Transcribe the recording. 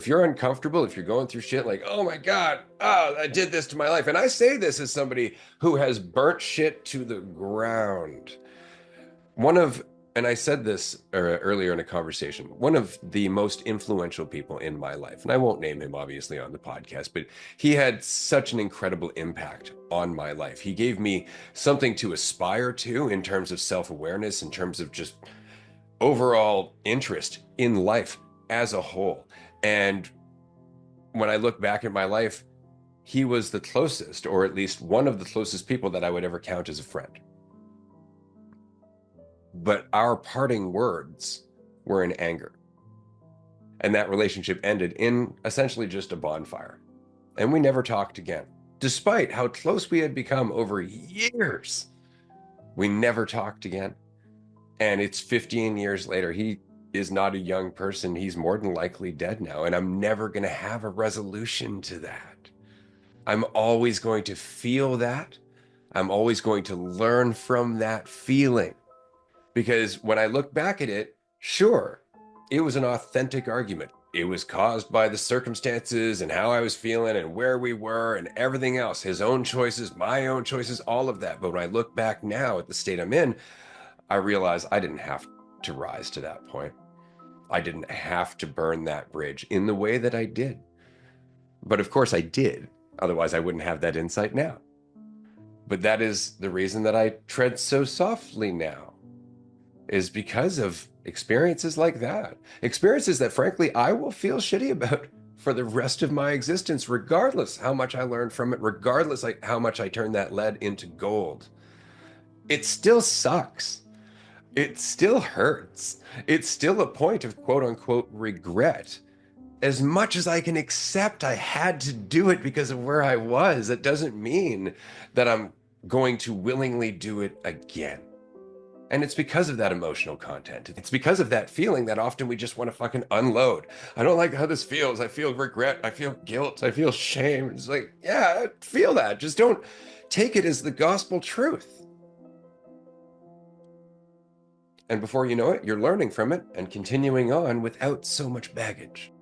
If you're uncomfortable, if you're going through shit like, oh my God, oh, I did this to my life. And I say this as somebody who has burnt shit to the ground. One of, and I said this earlier in a conversation, one of the most influential people in my life, and I won't name him obviously on the podcast, but he had such an incredible impact on my life. He gave me something to aspire to in terms of self-awareness, in terms of just overall interest in life as a whole. And when I look back at my life, he was the closest, or at least one of the closest people that I would ever count as a friend. But our parting words were in anger. And that relationship ended in essentially just a bonfire. And we never talked again. Despite how close we had become over years, we never talked again. And it's 15 years later. He is not a young person. He's more than likely dead now. And I'm never going to have a resolution to that. I'm always going to feel that. I'm always going to learn from that feeling. Because when I look back at it, sure, it was an authentic argument. It was caused by the circumstances and how I was feeling and where we were and everything else, his own choices, my own choices, all of that. But when I look back now at the state I'm in, I realize I didn't have to rise to that point. I didn't have to burn that bridge in the way that I did. But of course I did. Otherwise, I wouldn't have that insight now. But that is the reason that I tread so softly now, is because of experiences like that. Experiences that, frankly, I will feel shitty about for the rest of my existence, regardless how much I learned from it, regardless like how much I turned that lead into gold. It still sucks. It still hurts. It's still a point of quote unquote regret. As much as I can accept I had to do it because of where I was, that doesn't mean that I'm going to willingly do it again. And it's because of that emotional content. It's because of that feeling that often we just want to fucking unload. I don't like how this feels. I feel regret. I feel guilt. I feel shame. It's like, yeah, I feel that. Just don't take it as the gospel truth. And before you know it, you're learning from it and continuing on without so much baggage.